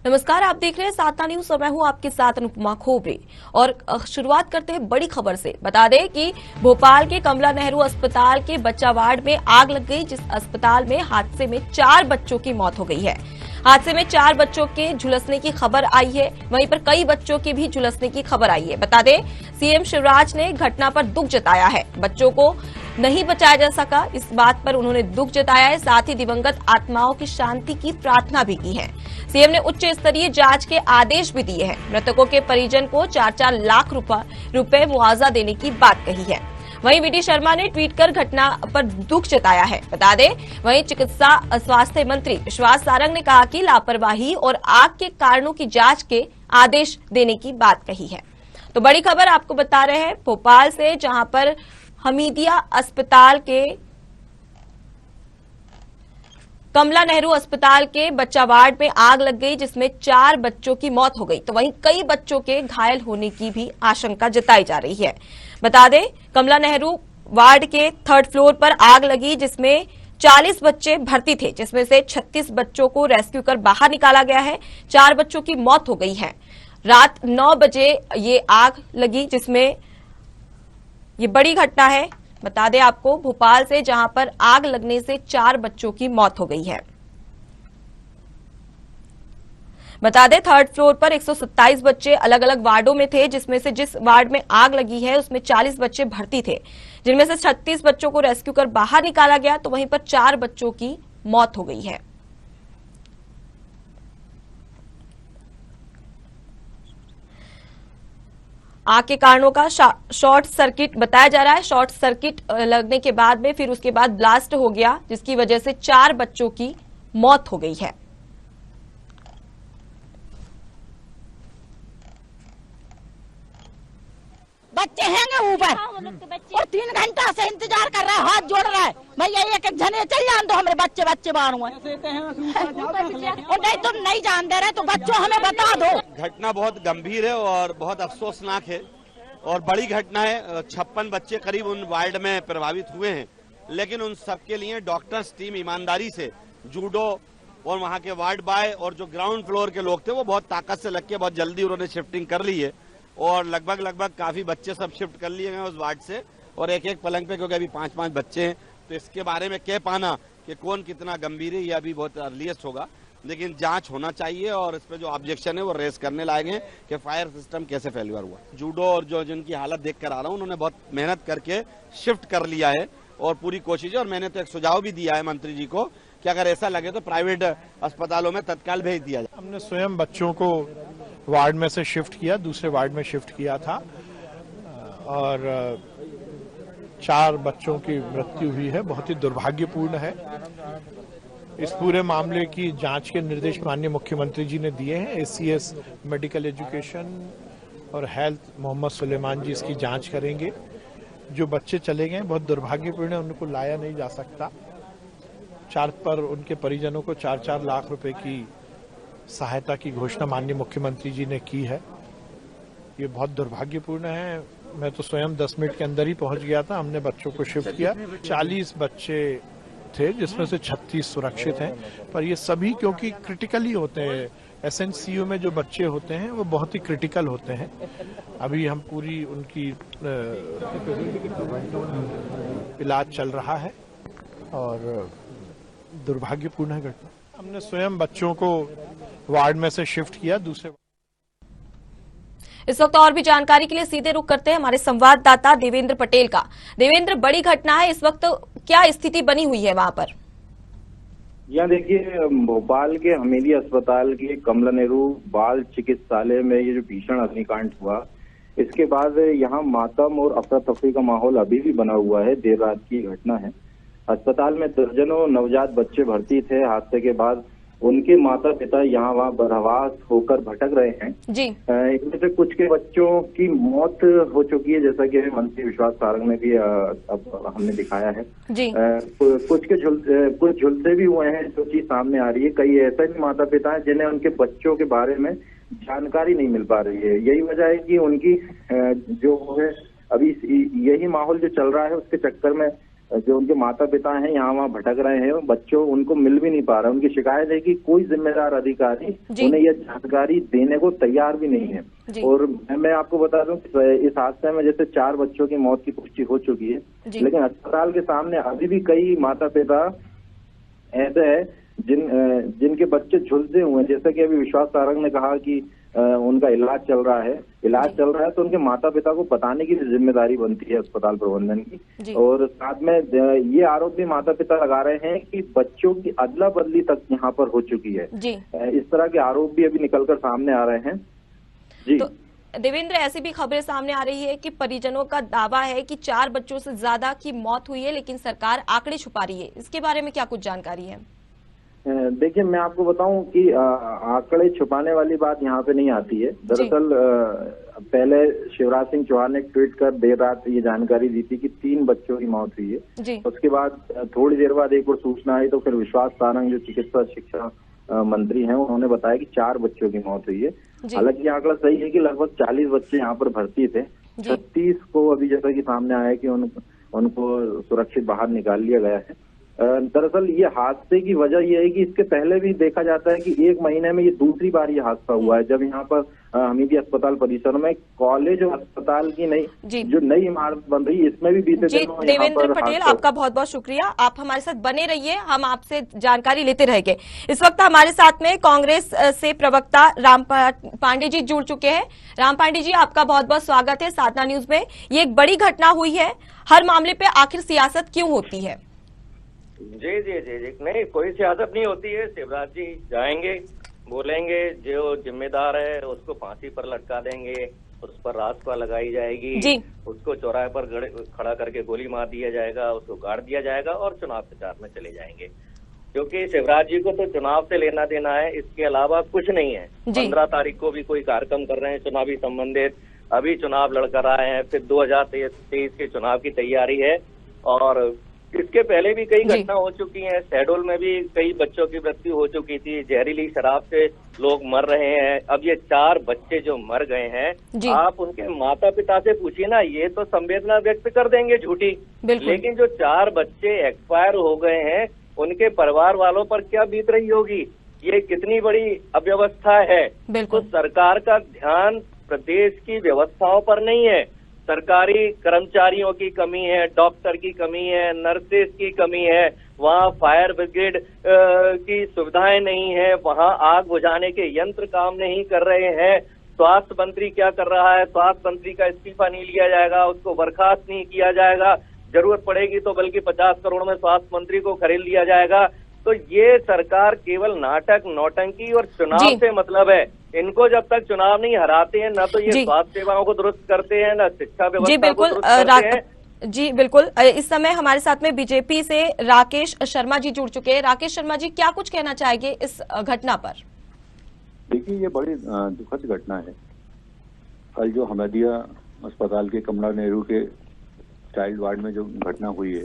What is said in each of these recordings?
नमस्कार, आप देख रहे हैं साता न्यूज और मैं हूं आपके साथ अनुपमा खोबरे। और शुरुआत करते हैं बड़ी खबर से। बता दें कि भोपाल के कमला नेहरू अस्पताल के बच्चा वार्ड में आग लग गई, जिस अस्पताल में हादसे में 4 बच्चों की मौत हो गई है। हादसे में 4 बच्चों के झुलसने की खबर आई है, वहीं पर कई बच्चों के भी झुलसने की खबर आई है। बता दें, सीएम शिवराज ने घटना पर दुख जताया है। बच्चों को नहीं बचाया जा सका, इस बात पर उन्होंने दुख जताया है। साथ ही दिवंगत आत्माओं की शांति की प्रार्थना भी की है। सीएम ने उच्च स्तरीय जांच के आदेश भी दिए हैं। मृतकों के परिजन को 4-4 लाख रुपए मुआवजा देने की बात कही है। वहीं वीडी शर्मा ने ट्वीट कर घटना पर दुख जताया है। बता दें, वहीं चिकित्सा स्वास्थ्य मंत्री विश्वास सारंग ने कहा कि लापरवाही और आग के कारणों की जांच के आदेश देने की बात कही है। तो बड़ी खबर आपको बता रहे हैं भोपाल से, जहां पर हमीदिया अस्पताल के कमला नेहरू अस्पताल के बच्चा वार्ड में आग लग गई, जिसमें 4 बच्चों की मौत हो गई। तो वहीं कई बच्चों के घायल होने की भी आशंका जताई जा रही है। बता दें, कमला नेहरू वार्ड के 3rd फ्लोर पर आग लगी, जिसमें 40 बच्चे भर्ती थे, जिसमें से 36 बच्चों को रेस्क्यू कर बाहर निकाला गया है। 4 बच्चों की मौत हो गई है। रात 9 बजे ये आग लगी, जिसमें ये बड़ी घटना है। बता दें आपको, भोपाल से, जहां पर आग लगने से 4 बच्चों की मौत हो गई है। बता दें, 3rd फ्लोर पर 127 बच्चे अलग अलग वार्डों में थे, जिसमें से जिस वार्ड में आग लगी है उसमें 40 बच्चे भर्ती थे, जिनमें से 36 बच्चों को रेस्क्यू कर बाहर निकाला गया। तो वहीं पर 4 बच्चों की मौत हो गई है। आग के कारणों का शॉर्ट सर्किट बताया जा रहा है। शॉर्ट सर्किट लगने के बाद में फिर उसके बाद ब्लास्ट हो गया, जिसकी वजह से 4 बच्चों की मौत हो गई है। बच्चे हैं ना ऊपर और 3 घंटा से इंतजार कर रहा है, हाथ जोड़ रहा है, भैया एक जने चल जान दो, हमारे बच्चे मारू हैं और नहीं तुम नहीं जान दे रहे तो बच्चों हमें बता दो। घटना बहुत गंभीर है और बहुत अफसोसनाक है और बड़ी घटना है। 56 बच्चे करीब उन वार्ड में प्रभावित हुए हैं, लेकिन उन सबके लिए डॉक्टर्स टीम ईमानदारी से, जूडो और वहाँ के वार्ड बॉय और जो ग्राउंड फ्लोर के लोग थे वो बहुत ताकत से लग के बहुत जल्दी उन्होंने शिफ्टिंग कर ली है और लगभग काफी बच्चे सब शिफ्ट कर लिए गए उस वार्ड से और एक पलंग पे, क्योंकि अभी 5-5 बच्चे हैं तो इसके बारे में कह पाना कि कौन कितना गंभीर है ये अभी बहुत अर्लीस्ट होगा, लेकिन जांच होना चाहिए और इस पे जो ऑब्जेक्शन है वो रेज करने लायक है कि फायर सिस्टम कैसे फेल्यूर हुआ। जूडो और जो जिनकी हालत देख कर आ रहा हूँ उन्होंने बहुत मेहनत करके शिफ्ट कर लिया है और पूरी कोशिश है। और मैंने तो एक सुझाव भी दिया है मंत्री जी को कि अगर ऐसा लगे तो प्राइवेट अस्पतालों में तत्काल भेज दिया जाए। हमने स्वयं बच्चों को वार्ड में से शिफ्ट किया, दूसरे वार्ड में शिफ्ट किया था और 4 बच्चों की मृत्यु हुई है, बहुत ही दुर्भाग्यपूर्ण है। इस पूरे मामले की जांच के निर्देश माननीय मुख्यमंत्री जी ने दिए हैं। एसीएस मेडिकल एजुकेशन और हेल्थ मोहम्मद सुलेमान जी इसकी जांच करेंगे। जो बच्चे चले गए बहुत दुर्भाग्यपूर्ण है, उनको लाया नहीं जा सकता। 4 पर उनके परिजनों को 4-4 लाख रुपए की सहायता की घोषणा माननीय मुख्यमंत्री जी ने की है। ये बहुत दुर्भाग्यपूर्ण है। मैं तो स्वयं 10 मिनट के अंदर ही पहुंच गया था, हमने बच्चों को शिफ्ट किया। 40 बच्चे थे, जिसमें से 36 सुरक्षित हैं, पर ये सभी क्योंकि क्रिटिकली होते हैं, एसएनसीयू में जो बच्चे होते हैं वो बहुत ही क्रिटिकल होते हैं। अभी हम पूरी उनकी इलाज चल रहा है और दुर्भाग्यपूर्ण है घटना। हमने स्वयं बच्चों को वार्ड में से शिफ्ट किया, दूसरे। इस वक्त और भी जानकारी के लिए सीधे रुख करते हैं हमारे संवाददाता देवेंद्र पटेल का। देवेंद्र, बड़ी घटना है, इस वक्त क्या स्थिति बनी हुई है वहां पर? यहाँ देखिए, भोपाल के हमीदी अस्पताल के कमला नेहरू बाल चिकित्सालय में ये जो भीषण अग्निकांड हुआ, इसके बाद यहाँ मातम और अफरा तफरी का माहौल अभी भी बना हुआ है। देर रात की घटना है। अस्पताल में दर्जनों नवजात बच्चे भर्ती थे। हादसे के बाद उनके माता पिता यहाँ वहाँ बदहवास होकर भटक रहे हैं जी। इनमें से कुछ के बच्चों की मौत हो चुकी है, जैसा कि मंत्री विश्वास सारंग ने भी अब हमने दिखाया है जी। कुछ झुलसे भी हुए हैं, जो चीज सामने आ रही है। कई ऐसे भी माता पिता हैं जिन्हें उनके बच्चों के बारे में जानकारी नहीं मिल पा रही है। यही वजह है कि उनकी जो है अभी यही माहौल जो चल रहा है उसके चक्कर में जो उनके माता पिता हैं यहाँ वहाँ भटक रहे हैं, बच्चों उनको मिल भी नहीं पा रहा। उनकी शिकायत है कि कोई जिम्मेदार अधिकारी उन्हें यह जानकारी देने को तैयार भी नहीं है। और मैं आपको बता दूं इस हादसे में जैसे 4 बच्चों की मौत की पुष्टि हो चुकी है, लेकिन अस्पताल के सामने अभी भी कई माता पिता ऐसे है जिनके बच्चे झुलसे हुए हैं। जैसा कि अभी विश्वास सारंग ने कहा कि उनका इलाज चल रहा है, तो उनके माता पिता को बताने की जिम्मेदारी बनती है अस्पताल प्रबंधन की। और साथ में ये आरोप भी माता पिता लगा रहे हैं कि बच्चों की अदला बदली तक यहाँ पर हो चुकी है। इस तरह के आरोप भी अभी निकलकर सामने आ रहे हैं। जी तो देवेंद्र, ऐसी भी खबरें सामने आ रही है कि परिजनों का दावा है कि 4 बच्चों से ज्यादा की मौत हुई है, लेकिन सरकार आंकड़े छुपा रही है। इसके बारे में क्या कुछ जानकारी है? देखिए, मैं आपको बताऊं कि आंकड़े छुपाने वाली बात यहाँ पे नहीं आती है। दरअसल पहले शिवराज सिंह चौहान ने ट्वीट कर देर रात ये जानकारी दी थी कि 3 बच्चों की मौत हुई है। उसके बाद थोड़ी देर बाद एक और सूचना आई, तो फिर विश्वास सारंग जो चिकित्सा शिक्षा मंत्री हैं उन्होंने बताया कि 4 बच्चों की मौत हुई है। हालांकि आंकड़ा सही है कि लगभग 40 बच्चे यहाँ पर भर्ती थे। 36 को अभी जैसा कि सामने आया कि उनको सुरक्षित बाहर निकाल लिया गया है। दरअसल ये हादसे की वजह यह है कि इसके पहले भी देखा जाता है कि 1 महीने में ये दूसरी बार ये हादसा हुआ है, जब यहाँ पर हमीदी अस्पताल परिसर में कॉलेज और अस्पताल की जो नई इमारत बन रही है, इसमें भी बीते दिनों देवेंद्र पटेल, आपका बहुत बहुत शुक्रिया। आप हमारे साथ बने रहिए, हम आपसे जानकारी लेते रहेंगे। इस वक्त हमारे साथ में कांग्रेस से प्रवक्ता राम पांडे जी जुड़ चुके हैं। राम पांडे जी, आपका बहुत बहुत स्वागत है साधना न्यूज में। ये एक बड़ी घटना हुई है, हर मामले पे आखिर सियासत क्यों होती है? जी नहीं, कोई सियासत नहीं होती है। शिवराज जी जाएंगे, बोलेंगे, जो जिम्मेदार है उसको फांसी पर लटका देंगे, उस पर रास्ता लगाई जाएगी, उसको चौराहे पर खड़ा करके गोली मार दिया जाएगा, उसको गाड़ दिया जाएगा और चुनाव प्रचार में चले जाएंगे। क्योंकि शिवराज जी को तो चुनाव से लेना देना है, इसके अलावा कुछ नहीं है। 15 तारीख को भी कोई कार्यक्रम कर रहे हैं चुनावी संबंधित, अभी चुनाव लड़कर आए हैं, फिर 2023 के चुनाव की तैयारी है। और इसके पहले भी कई घटना हो चुकी हैं। शहडोल में भी कई बच्चों की मृत्यु हो चुकी थी, जहरीली शराब से लोग मर रहे हैं। अब ये 4 बच्चे जो मर गए हैं, आप उनके माता पिता से पूछिए ना, ये तो संवेदना व्यक्त कर देंगे झूठी, लेकिन जो 4 बच्चे एक्सपायर हो गए हैं, उनके परिवार वालों पर क्या बीत रही होगी? ये कितनी बड़ी अव्यवस्था है। तो सरकार का ध्यान प्रदेश की व्यवस्थाओं पर नहीं है। सरकारी कर्मचारियों की कमी है, डॉक्टर की कमी है, नर्सेज की कमी है, वहाँ फायर ब्रिगेड की सुविधाएं नहीं है, वहाँ आग बुझाने के यंत्र काम नहीं कर रहे हैं। स्वास्थ्य मंत्री क्या कर रहा है? स्वास्थ्य मंत्री का इस्तीफा नहीं लिया जाएगा, उसको बर्खास्त नहीं किया जाएगा, जरूरत पड़ेगी तो बल्कि 50 करोड़ में स्वास्थ्य मंत्री को खरीद लिया जाएगा। तो ये सरकार केवल नाटक, नौटंकी और चुनाव से मतलब है। इनको जब तक चुनाव नहीं हराते हैं, न तो ये स्वास्थ्य सेवाओं को दुरुस्त करते हैं, न शिक्षा व्यवस्था को दुरुस्त करते हैं। जी बिल्कुल। इस समय हमारे साथ में बीजेपी से राकेश शर्मा जी जुड़ चुके हैं। राकेश शर्मा जी, क्या कुछ कहना चाहेंगे इस घटना पर? देखिए, ये बड़ी दुखद घटना है। कल जो हमीदिया अस्पताल के कमला नेहरू के चाइल्ड वार्ड में जो घटना हुई है,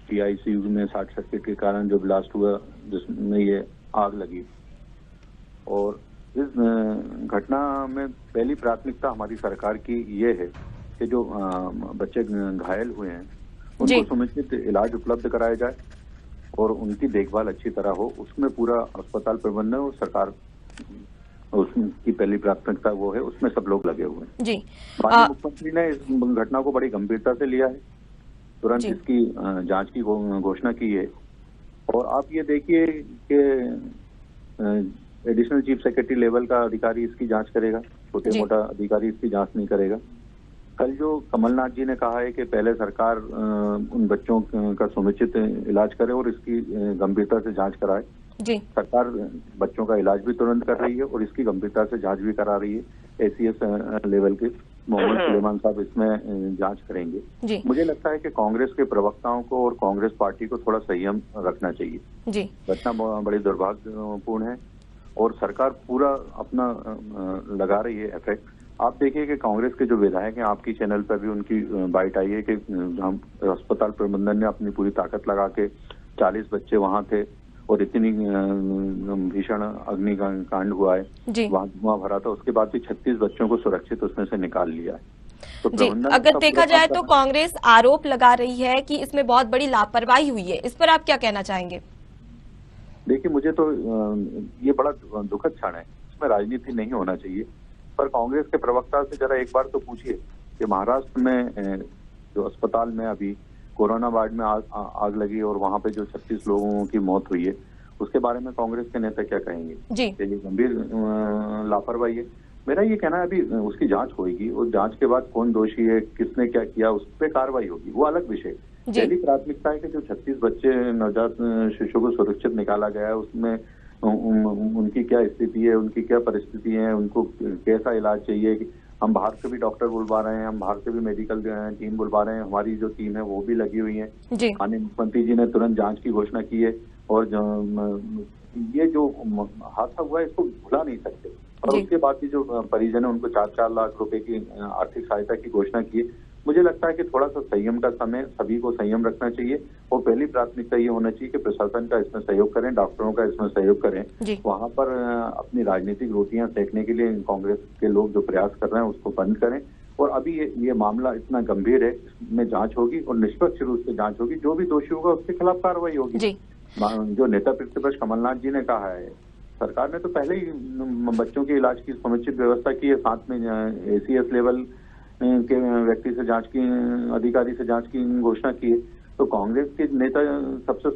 PICU में शॉर्ट सर्किट के कारण जो ब्लास्ट हुआ, जिसमें ये आग लगी, और इस घटना में पहली प्राथमिकता हमारी सरकार की ये है कि जो बच्चे घायल हुए हैं उनको समुचित इलाज उपलब्ध कराया जाए और उनकी देखभाल अच्छी तरह हो। उसमें पूरा अस्पताल प्रबंधन और सरकार, उसकी पहली प्राथमिकता वो है, उसमें सब लोग लगे हुए हैं। जी माननीय मुख्यमंत्री ने इस घटना को बड़ी गंभीरता से लिया है, तुरंत इसकी जांच की घोषणा की है। और आप ये देखिए कि एडिशनल चीफ सेक्रेटरी लेवल का अधिकारी इसकी जांच करेगा, छोटे मोटा अधिकारी इसकी जांच नहीं करेगा। कल जो कमलनाथ जी ने कहा है कि पहले सरकार उन बच्चों का समुचित इलाज करे और इसकी गंभीरता से जांच कराए, सरकार बच्चों का इलाज भी तुरंत कर रही है और इसकी गंभीरता से जांच भी करा रही है। ACS लेवल के मोहम्मद सुलेमान साहब इसमें जांच करेंगे। मुझे लगता है कि कांग्रेस के प्रवक्ताओं को और कांग्रेस पार्टी को थोड़ा संयम रखना चाहिए। घटना बड़ी दुर्भाग्यपूर्ण है और सरकार पूरा अपना लगा रही है एफेक्ट। आप देखिए कि कांग्रेस के जो विधायक हैं, आपकी चैनल पर भी उनकी बाइट आई है कि हम अस्पताल प्रबंधन ने अपनी पूरी ताकत लगा के 40 बच्चे वहां थे और इतनी भीषण अग्निकांड हुआ है, वहां धुआं भरा था, उसके बाद भी 36 बच्चों को सुरक्षित उसमें से निकाल लिया है। तो जी, अगर देखा जाए तो कांग्रेस आरोप लगा रही है कि इसमें बहुत बड़ी लापरवाही हुई है, इस पर आप क्या कहना चाहेंगे? देखिए, मुझे तो ये बड़ा दुखद क्षण है, इसमें राजनीति नहीं होना चाहिए। पर कांग्रेस के प्रवक्ता से जरा एक बार तो पूछिए कि महाराष्ट्र में जो अस्पताल में अभी कोरोना वार्ड में आग लगी और वहां पे जो 36 लोगों की मौत हुई है, उसके बारे में कांग्रेस के नेता क्या कहेंगे? जी, ये गंभीर लापरवाही है। मेरा ये कहना है अभी उसकी जांच होगी और जांच के बाद कौन दोषी है, किसने क्या किया, उस पर कार्रवाई होगी, वो अलग विषय। पहली प्राथमिकता है कि जो 36 बच्चे नवजात शिशु को सुरक्षित निकाला गया है, उसमें उनकी क्या स्थिति है, उनकी क्या परिस्थिति है, उनको कैसा इलाज चाहिए। हम बाहर से भी डॉक्टर बुलवा रहे हैं, हम बाहर से भी मेडिकल टीम बुलवा रहे हैं, हमारी जो टीम है वो भी लगी हुई है। माननीय मुख्यमंत्री जी ने तुरंत जांच की घोषणा की है और ये जो हादसा हुआ है इसको भुला नहीं सकते। और उसके बाद भी जो परिजन है उनको 4-4 लाख रुपए की आर्थिक सहायता की घोषणा की है। मुझे लगता है कि थोड़ा सा संयम का समय, सभी को संयम रखना चाहिए और पहली प्राथमिकता ये होना चाहिए कि प्रशासन का इसमें सहयोग करें, डॉक्टरों का इसमें सहयोग करें। वहां पर अपनी राजनीतिक रोटियां सेकने के लिए कांग्रेस के लोग जो प्रयास कर रहे हैं उसको बंद करें। और अभी ये मामला इतना गंभीर है, इसमें जांच होगी और निष्पक्ष रूप से जांच होगी, जो भी दोषी होगा उसके खिलाफ कार्रवाई होगी। जो नेता प्रतिपक्ष कमलनाथ जी ने कहा है, सरकार ने तो पहले ही बच्चों के इलाज की समुचित व्यवस्था की है, साथ में ACS लेवल के व्यक्ति से जांच की, अधिकारी से जांच की घोषणा की है। तो कांग्रेस के नेता, सबसे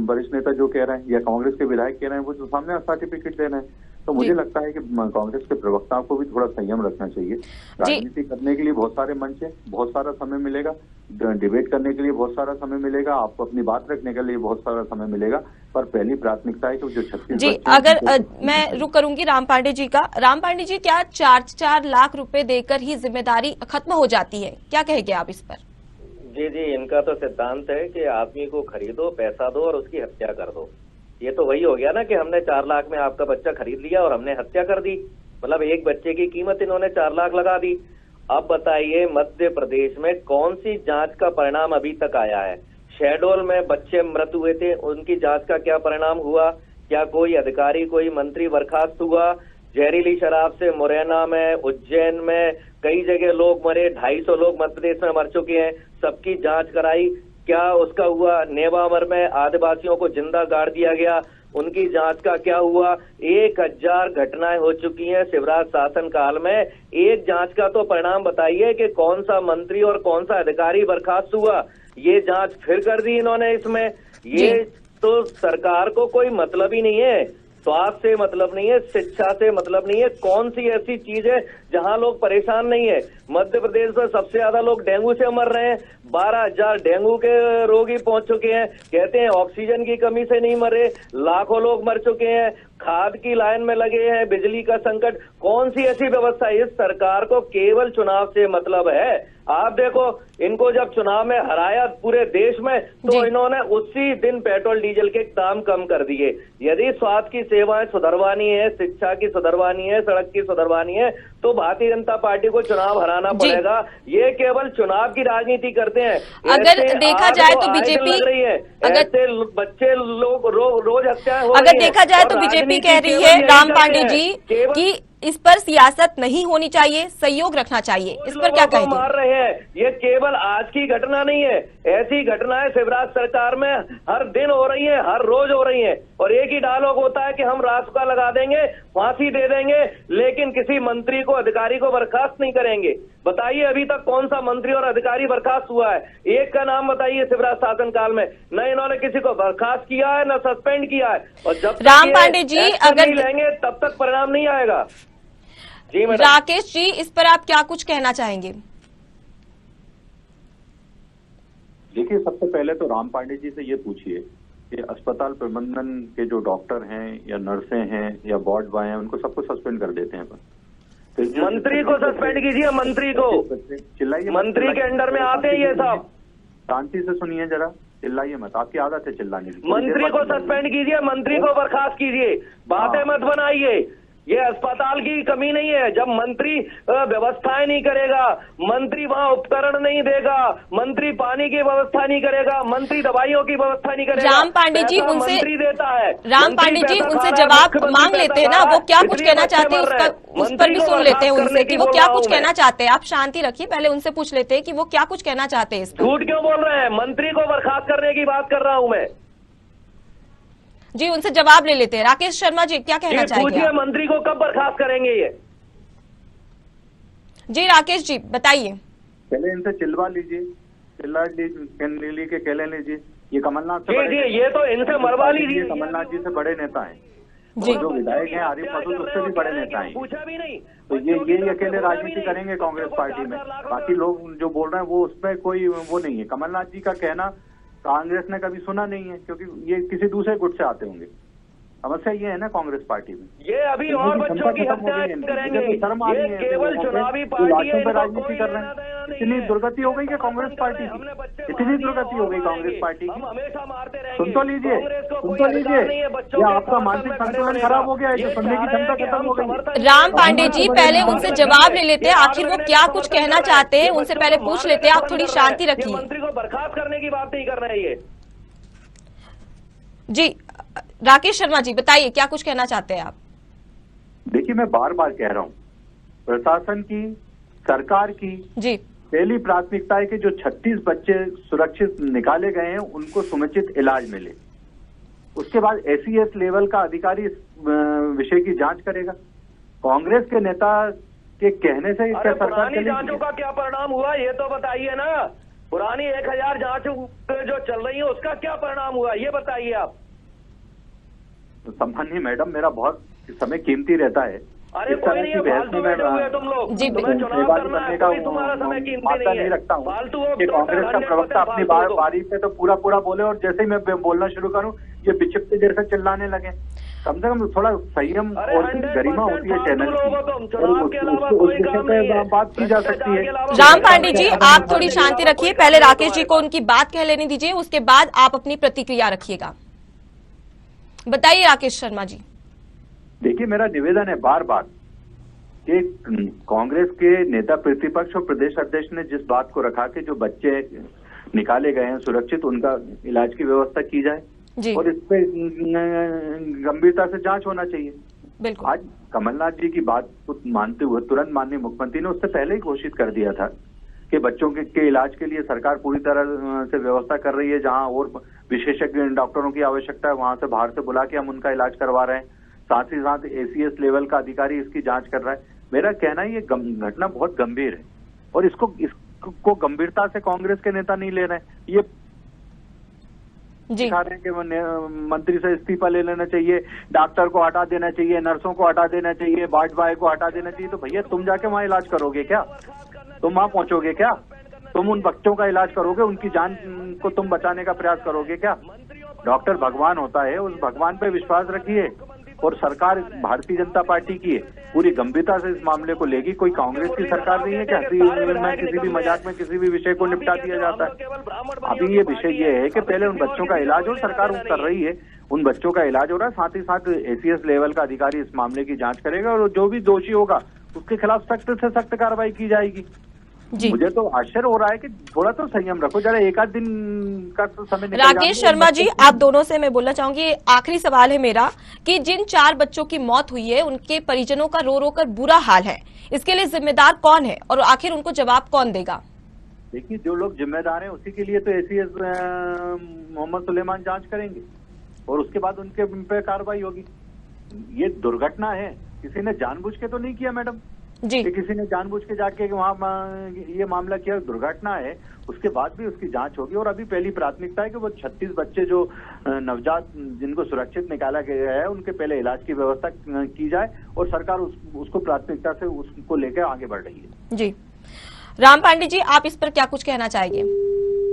वरिष्ठ नेता जो कह रहे हैं या कांग्रेस के विधायक कह रहे हैं, वो तो सामने सर्टिफिकेट दे रहे हैं। तो मुझे लगता है कि कांग्रेस के प्रवक्ताओं को भी थोड़ा संयम रखना चाहिए। राजनीति करने के लिए बहुत सारे मंच है, बहुत सारा समय मिलेगा, डिबेट करने के लिए बहुत सारा समय मिलेगा, आपको अपनी बात रखने के लिए बहुत सारा समय मिलेगा। पर पहली प्राथमिकता है कि जो 36 जी, अगर मैं रुक करूंगी राम पांडे जी का। राम पांडे जी, क्या 4-4 लाख रुपए देकर ही जिम्मेदारी खत्म हो जाती है? क्या कहेंगे आप इस पर? जी, इनका तो सिद्धांत है कि आदमी को खरीदो, पैसा दो और उसकी हत्या कर दो। ये तो वही हो गया ना कि हमने 4 लाख में आपका बच्चा खरीद लिया और हमने हत्या कर दी। मतलब एक बच्चे की कीमत इन्होंने 4 लाख लगा दी। अब बताइए, मध्य प्रदेश में कौन सी जांच का परिणाम अभी तक आया है? शहडोल में बच्चे मृत हुए थे, उनकी जांच का क्या परिणाम हुआ? क्या कोई अधिकारी, कोई मंत्री बर्खास्त हुआ? जहरीली शराब से मुरैना में, उज्जैन में कई जगह लोग मरे, 250 लोग मध्य प्रदेश में मर चुके हैं, सबकी जांच कराई, क्या उसका हुआ? नेवामर में आदिवासियों को जिंदा गाड़ दिया गया, उनकी जांच का क्या हुआ? 1000 घटनाएं हो चुकी हैं शिवराज शासन काल में। एक जांच का तो परिणाम बताइए कि कौन सा मंत्री और कौन सा अधिकारी बर्खास्त हुआ? ये जांच फिर कर दी इन्होंने इसमें। ये तो सरकार को कोई मतलब ही नहीं है, स्वास्थ्य से मतलब नहीं है, शिक्षा से मतलब नहीं है। कौन सी ऐसी चीज है जहां लोग परेशान नहीं है? मध्य प्रदेश में सबसे ज्यादा लोग डेंगू से मर रहे हैं, 12,000 डेंगू के रोगी पहुंच चुके हैं। कहते हैं ऑक्सीजन की कमी से नहीं मरे, लाखों लोग मर चुके हैं, खाद की लाइन में लगे हैं, बिजली का संकट। कौन सी ऐसी व्यवस्था? इस सरकार को केवल चुनाव से मतलब है। आप देखो, इनको जब चुनाव में हराया पूरे देश में, तो इन्होंने उसी दिन पेट्रोल डीजल के दाम कम कर दिए। यदि स्वास्थ्य की सेवाएं सुधरवानी है, शिक्षा की सुधरवानी है, सड़क की सुधरवानी है, तो भारतीय जनता पार्टी को चुनाव हराना पड़ेगा। ये केवल चुनाव की राजनीति करते हैं। अगर देखा जाए तो बीजेपी, ऐसे बच्चे लोग रोज हत्याएं हो रही हैं। अगर देखा जाए तो बीजेपी कह रही है राम पांडे जी कि इस पर सियासत नहीं होनी चाहिए, सहयोग रखना चाहिए। इस पर क्या कहेंगे? मार रहे हैं, ये केवल आज की घटना नहीं है, ऐसी घटनाएं शिवराज सरकार में हर दिन हो रही है, हर रोज हो रही है। और एक ही डायलॉग होता है कि हम रासुका लगा देंगे, फांसी दे देंगे, लेकिन किसी मंत्री को, अधिकारी को बर्खास्त नहीं करेंगे। बताइए अभी तक कौन सा मंत्री और अधिकारी बर्खास्त हुआ है? एक का नाम बताइए शिवराज शासन काल में। न इन्होंने किसी को बर्खास्त किया है, न सस्पेंड किया है। और जब राम पांडे जी अगर लेंगे तब तक परिणाम नहीं आएगा। जी मैडम। राकेश जी, इस पर आप क्या कुछ कहना चाहेंगे? देखिए, सबसे पहले तो राम पांडे जी से ये पूछिए कि अस्पताल प्रबंधन के जो डॉक्टर हैं या नर्सें हैं या वार्ड बॉय हैं, उनको सबको सस्पेंड कर देते हैं। मंत्री को सस्पेंड कीजिए, मंत्री को। चिल्लाइए, मंत्री के अंडर में आते हैं ये सब। शांति से सुनिए जरा, चिल्लाइए मत, आपकी आदत है चिल्लाने की। मंत्री को सस्पेंड कीजिए, मंत्री को बर्खास्त कीजिए, बातें मत बनाइए। ये अस्पताल की कमी नहीं है। जब मंत्री व्यवस्थाएं नहीं करेगा, मंत्री वहां उपकरण नहीं देगा, मंत्री पानी की व्यवस्था नहीं करेगा, मंत्री दवाइयों की व्यवस्था नहीं करेगा। राम पांडे जी उनसे मंत्री देता है, राम पांडे जी उनसे जवाब मांग लेते हैं ना, वो क्या कुछ कहना चाहते हैं उसका उस पर भी सुन लेते हैं उनसे कि वो क्या कुछ कहना चाहते हैं। आप शांति रखिए, पहले उनसे पूछ लेते हैं कि वो क्या कुछ कहना चाहते हैं। झूठ क्यों बोल रहे हैं? मंत्री को बर्खास्त करने की बात कर रहा हूं मैं। जी उनसे जवाब ले लेते हैं। राकेश शर्मा जी क्या कहना चाहेंगे? पूछिए मंत्री को कब बर्खास्त करेंगे ये? जी राकेश जी बताइए। पहले इनसे चिल्वा लीजिए, चिल्ला लीजिए के कहले लीजिए। ये कमलनाथ से जी ये तो इनसे मरवा लीजिए। कमलनाथ जी से बड़े नेता हैं जी, जो विधायक हैं आरिफ मसूद उससे भी बड़े नेता हैं। पूछा भी नहीं तो ये अकेले राजनीति करेंगे कांग्रेस पार्टी में। बाकी लोग जो बोल रहे हैं वो उसमें कोई वो नहीं है। कमलनाथ जी का कहना कांग्रेस ने कभी सुना नहीं है, क्योंकि ये किसी दूसरे गुट से आते होंगे। समस्या ये है ना कांग्रेस पार्टी में, ये अभी और बच्चों की हत्याएं करेंगे। ये केवल चुनावी पार्टी है, राजनीति कर रहे हैं। इतनी दुर्गति हो गई कि कांग्रेस पार्टी की इतनी दुर्गति हो गई कांग्रेस पार्टी की। हमेशा मारते रहेंगे। सुन तो लीजिए, क्या आपका मानसिक संतुलन खराब हो गया है? जो सुनने की क्षमता खत्म हो गई। राम पांडे जी पहले उनसे जवाब ले लेते हैं, आखिर वो क्या कुछ कहना चाहते हैं उनसे पहले पूछ लेते हैं। आप थोड़ी शांति रखिए। मंत्री को बर्खास्त करने की बात नहीं कर रहे हैं ये। जी राकेश शर्मा जी बताइए क्या कुछ कहना चाहते हैं आप? देखिए मैं बार बार कह रहा हूँ, प्रशासन की, सरकार की जी पहली प्राथमिकता है कि जो 36 बच्चे सुरक्षित निकाले गए हैं उनको समुचित इलाज मिले। उसके बाद SES लेवल का अधिकारी इस विषय की जांच करेगा। कांग्रेस के नेता के कहने से क्या सरकार पुरानी जांचों का क्या परिणाम हुआ ये तो बताइए ना। पुरानी 1000 जांच जो चल रही है उसका क्या परिणाम हुआ ये बताइए आप। तो सम्माननीय मैडम, मेरा बहुत समय कीमती रहता है। अरे कोई नहीं है, फालतू बैठे हुए तुम लोग। तुम्हें चुनाव करना है, कोई तुम्हारा समय कीमती नहीं है। रखता हूँ फालतू कि कांग्रेस का प्रवक्ता अपनी बारी पे तो पूरा बोले और जैसे ही मैं बोलना शुरू करूँ ये बिचपते जैसे चिल्लाने लगे। कम से कम थोड़ा संयम और गरिमा होती है चैनल की, बात की जा सकती है। राम पांडे जी आप थोड़ी शांति रखिए, पहले राकेश जी को उनकी बात कह लेने दीजिए, उसके बाद आप अपनी प्रतिक्रिया रखिएगा। बताइए राकेश शर्मा जी। देखिए मेरा निवेदन है बार बार कि कांग्रेस के नेता प्रतिपक्ष और प्रदेश अध्यक्ष ने जिस बात को रखा कि जो बच्चे निकाले गए हैं सुरक्षित उनका इलाज की व्यवस्था की जाए जी। और इस पे गंभीरता से जांच होना चाहिए। बिल्कुल। आज कमलनाथ जी की बात को मानते हुए तुरंत माननीय मुख्यमंत्री ने उससे पहले ही घोषित कर दिया था कि बच्चों के इलाज के लिए सरकार पूरी तरह से व्यवस्था कर रही है। जहां और विशेषज्ञ डॉक्टरों की आवश्यकता है वहां से बाहर से बुला के हम उनका इलाज करवा रहे हैं। साथ ही साथ SES लेवल का अधिकारी इसकी जांच कर रहा है। मेरा कहना है ये घटना बहुत गंभीर है और इसको गंभीरता से कांग्रेस के नेता नहीं ले रहे हैं। ये दिखा रहे हैं कि मंत्री से इस्तीफा ले लेना चाहिए, डॉक्टर को हटा देना चाहिए, नर्सों को हटा देना चाहिए, वार्ड बॉय को हटा देना चाहिए। तो भैया तुम जाके वहां इलाज करोगे क्या? तुम वहां पहुंचोगे क्या? तुम उन बच्चों का इलाज करोगे? उनकी जान को तुम बचाने का प्रयास करोगे क्या? डॉक्टर भगवान होता है, उस भगवान पे विश्वास रखिए। और सरकार भारतीय जनता पार्टी की है, पूरी गंभीरता से इस मामले को लेगी। कोई कांग्रेस की सरकार नहीं है कि हंसी में किसी भी मजाक में किसी भी विषय को निपटा दिया जाता है। अभी ये विषय ये है कि पहले उन बच्चों का इलाज हो, सरकार कर रही है, उन बच्चों का इलाज हो रहा है। साथ ही साथ SES लेवल का अधिकारी इस मामले की जांच करेगा और जो भी दोषी होगा उसके खिलाफ सख्त से सख्त कार्रवाई की जाएगी। मुझे तो आश्चर्य हो रहा है कि थोड़ा तो संयम रखो, जरा एक आध दिन का तो समय निकल जाए। राकेश शर्मा जी आप दोनों से मैं बोलना चाहूंगी, आखिरी सवाल है मेरा कि जिन 4 बच्चों की मौत हुई है उनके परिजनों का रो रो कर बुरा हाल है, इसके लिए जिम्मेदार कौन है और आखिर उनको जवाब कौन देगा? देखिए जो लोग जिम्मेदार हैं उसी के लिए तो SES मोहम्मद सुलेमान जांच करेंगे और उसके बाद उनके पे कार्रवाई होगी। ये दुर्घटना है, किसी ने जानबूझ के तो नहीं किया मैडम जी। कि किसी ने जानबूझ के जाके वहाँ ये मामला किया। दुर्घटना है, उसके बाद भी उसकी जांच होगी। और अभी पहली प्राथमिकता है कि वो 36 बच्चे जो नवजात जिनको सुरक्षित निकाला गया है उनके पहले इलाज की व्यवस्था की जाए और सरकार उसको प्राथमिकता से उसको लेकर आगे बढ़ रही है। जी राम पांडे जी आप इस पर क्या कुछ कहना चाहेंगे?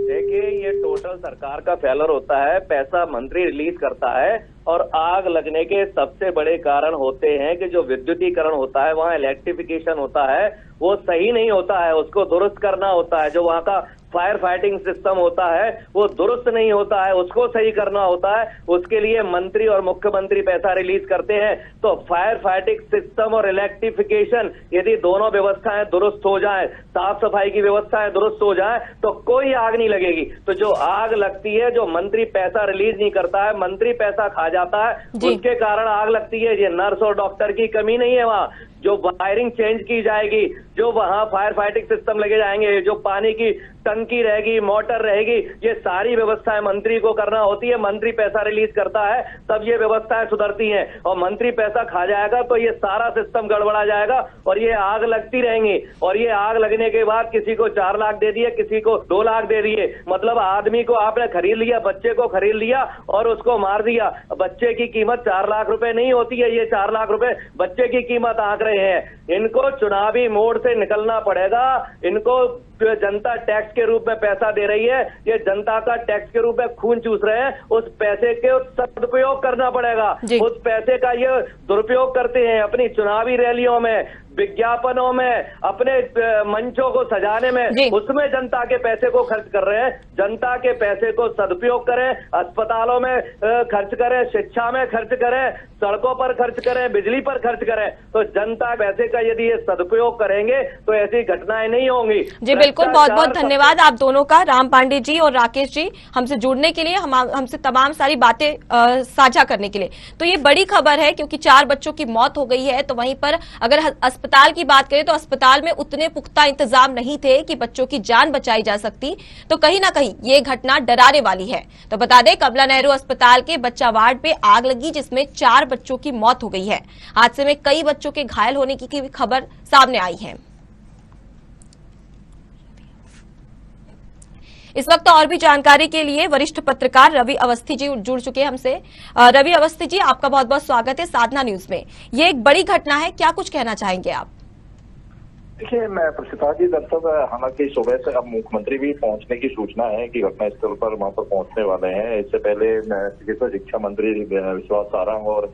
देखिए ये टोटल सरकार का फेलर होता है, पैसा मंत्री रिलीज करता है और आग लगने के सबसे बड़े कारण होते हैं कि जो विद्युतीकरण होता है, वहाँ इलेक्ट्रिफिकेशन होता है, वो सही नहीं होता है, उसको दुरुस्त करना होता है। जो वहाँ का फायर फाइटिंग सिस्टम होता है वो दुरुस्त नहीं होता है, उसको सही करना होता है। उसके लिए मंत्री और मुख्यमंत्री पैसा रिलीज करते हैं। तो फायर फाइटिंग सिस्टम और इलेक्ट्रिफिकेशन यदि दोनों व्यवस्थाएं दुरुस्त हो जाए, साफ सफाई की व्यवस्थाएं दुरुस्त हो जाए, तो कोई आग नहीं लगेगी। तो जो आग लगती है, जो मंत्री पैसा रिलीज नहीं करता है, मंत्री पैसा खा जाता है, उसके कारण आग लगती है। ये नर्स और डॉक्टर की कमी नहीं है, वहां जो वायरिंग चेंज की जाएगी, जो वहां फायर फाइटिंग सिस्टम लगे जाएंगे, जो पानी की टंकी रहेगी, मोटर रहेगी, ये सारी व्यवस्थाएं मंत्री को करना होती है। मंत्री पैसा रिलीज करता है तब ये व्यवस्थाएं सुधरती हैं, और मंत्री पैसा खा जाएगा तो ये सारा सिस्टम गड़बड़ा जाएगा और ये आग लगती रहेंगी। और ये आग लगने के बाद किसी को 4 लाख दे दिए, किसी को 2 लाख दे दिए, मतलब आदमी को आपने खरीद लिया, बच्चे को खरीद लिया और उसको मार दिया। बच्चे की कीमत 4 लाख रुपए नहीं होती है, ये 4 लाख रुपए बच्चे की कीमत आंक रहे हैं। इनको चुनावी मोड़ से निकलना पड़ेगा। इनको जनता टैक्स के रूप में पैसा दे रही है, ये जनता का टैक्स के रूप में खून चूस रहे हैं, उस पैसे के सदुपयोग करना पड़ेगा। उस पैसे का ये दुरुपयोग करते हैं अपनी चुनावी रैलियों में, विज्ञापनों में, अपने मंचों को सजाने में, उसमें जनता के पैसे को खर्च कर रहे हैं। जनता के पैसे को सदुपयोग करें, अस्पतालों में खर्च करें, शिक्षा में खर्च करें, सड़कों पर खर्च करें, बिजली पर खर्च करें। तो जनता पैसे का यदि ये सदुपयोग करेंगे तो ऐसी घटनाएं नहीं होंगी। जी बिल्कुल, बहुत बहुत धन्यवाद आप दोनों का, राम पांडे जी और राकेश जी, हमसे जुड़ने के लिए, हमसे तमाम सारी बातें साझा करने के लिए। तो ये बड़ी खबर है क्योंकि 4 बच्चों की मौत हो गई है। तो वहीं पर अगर अस्पताल की बात करें तो अस्पताल में उतने पुख्ता इंतजाम नहीं थे कि बच्चों की जान बचाई जा सकती। तो कहीं ना कहीं ये घटना डराने वाली है। तो बता दें, कमला नेहरू अस्पताल के बच्चा वार्ड में आग लगी जिसमें 4 बच्चों की मौत हो गई है। हादसे में कई बच्चों के घायल होने की खबर सामने आई है। इस वक्त और भी जानकारी के लिए वरिष्ठ पत्रकार रवि अवस्थी जी जुड़ चुके हैं हमसे। रवि अवस्थी जी, आपका बहुत बहुत स्वागत है साधना न्यूज में। ये एक बड़ी घटना है, क्या कुछ कहना चाहेंगे आप? देखिए, मैं प्रसिद्धा जी, दरअसल हालांकि सुबह से अब मुख्यमंत्री भी पहुंचने की सूचना है कि घटनास्थल पर वहां पर पहुंचने वाले हैं। इससे पहले चिकित्सा शिक्षा मंत्री विश्वास सारंग और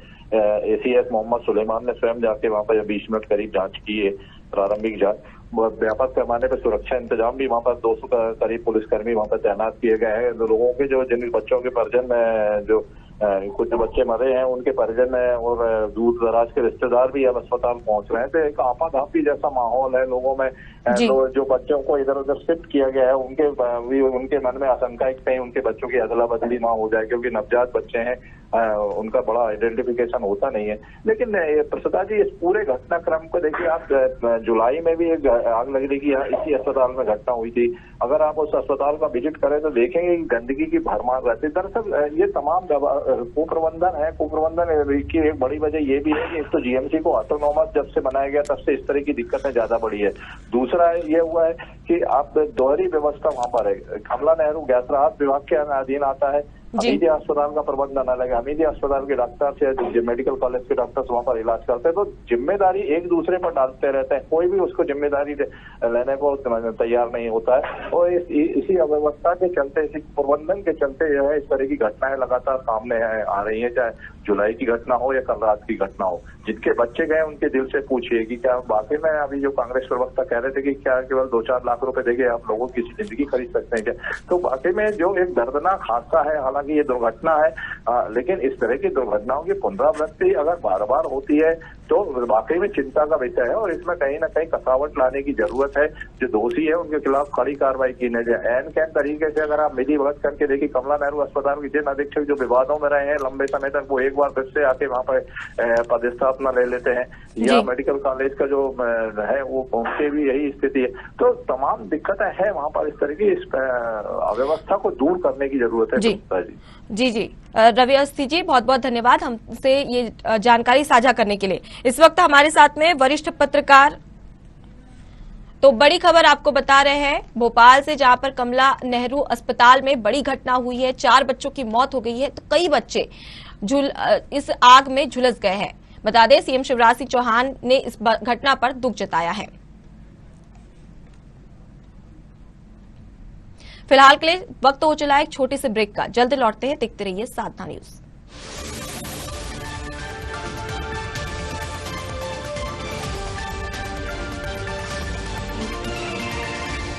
ACS मोहम्मद सुलेमान ने स्वयं जाके वहां पर 20 मिनट करीब जांच की है, प्रारंभिक जांच। व्यापक पैमाने पर सुरक्षा इंतजाम भी वहां पर 200 करीब पुलिसकर्मी वहां पर तैनात किए गए हैं। लोगों के जिन बच्चों के परिजन जो कुछ बच्चे मरे हैं उनके परिजन और दूर दराज के रिश्तेदार भी अब अस्पताल पहुंच रहे हैं। तो एक आपाधापी जैसा माहौल है लोगों में। जो बच्चों को इधर उधर शिफ्ट किया गया है उनके मन में आशंका है कि कहीं उनके बच्चों की अदला बदली ना हो जाए, क्योंकि नवजात बच्चे हैं, उनका बड़ा आइडेंटिफिकेशन होता नहीं है। लेकिन प्रसिद्धा जी, इस पूरे घटनाक्रम को देखिए आप, जुलाई में भी एक आग लगने की इसी अस्पताल में घटना हुई थी। अगर आप उस अस्पताल का विजिट करें तो देखेंगे कि गंदगी की भरमार रहती है। दरअसल ये तमाम कुप्रबंधन है। कुप्रबंधन की एक बड़ी वजह ये भी है कि एक तो GMC को ऑटोनोमस जब से बनाया गया तब से इस तरह की दिक्कतें ज्यादा बढ़ी है। दूसरा ये हुआ है कि आप दोहरी व्यवस्था वहां पर है। कमला नेहरू गैस राहत विभाग के अधीन आता है। हमीदिया अस्पताल का प्रबंधन अलग है। हमीदिया अस्पताल के डॉक्टर से मेडिकल कॉलेज के डॉक्टर्स वहां पर इलाज करते हैं। तो जिम्मेदारी एक दूसरे पर डालते रहते हैं, कोई भी उसको जिम्मेदारी लेने को तैयार नहीं होता है। और इसी अव्यवस्था के चलते, इसी प्रबंधन के चलते जो है इस तरह की घटनाएं लगातार सामने आ रही है, चाहे जुलाई की घटना हो या कल रात की घटना हो। जिनके बच्चे गए उनके दिल से पूछिए कि क्या वाकई में अभी जो कांग्रेस प्रवक्ता कह रहे थे कि क्या केवल 2-4 लाख रुपए देके आप लोगों की जिंदगी खरीद सकते हैं क्या, तो वाकई में जो एक दर्दनाक हादसा है। हालांकि ये दुर्घटना है, लेकिन इस तरह की दुर्घटनाओं की पुनरावृत्ति अगर बार बार होती है तो वाकई में चिंता का विषय है। और इसमें कहीं ना कहीं कसावट लाने की जरूरत है। जो दोषी है उनके खिलाफ कड़ी कार्रवाई की जाए। एन कैन तरीके से अगर आप विधि वक्त करके देखिए, कमला नेहरू अस्पताल के जिन अधीक्षक जो विवादों में रहे हैं लंबे समय तक, वो एक बार फिर से आके वहां पर पदस्थापना ले लेते हैं, या मेडिकल कॉलेज का जो है वो उनके भी यही स्थिति है। तो तमाम दिक्कतें हैं वहां पर। इस तरह की इस अव्यवस्था को दूर करने की जरूरत है। जी रवि अवस्थी जी, बहुत बहुत धन्यवाद हमसे ये जानकारी साझा करने के लिए। इस वक्त हमारे साथ में वरिष्ठ पत्रकार, तो बड़ी खबर आपको बता रहे हैं भोपाल से, जहां पर कमला नेहरू अस्पताल में बड़ी घटना हुई है। 4 बच्चों की मौत हो गई है, तो कई बच्चे इस आग में झुलस गए हैं। बता दें, CM शिवराज सिंह चौहान ने इस घटना पर दुख जताया है। फिलहाल के लिए वक्त हो चला है एक छोटे से ब्रेक का। जल्द लौटते हैं, देखते रहिए साधना न्यूज।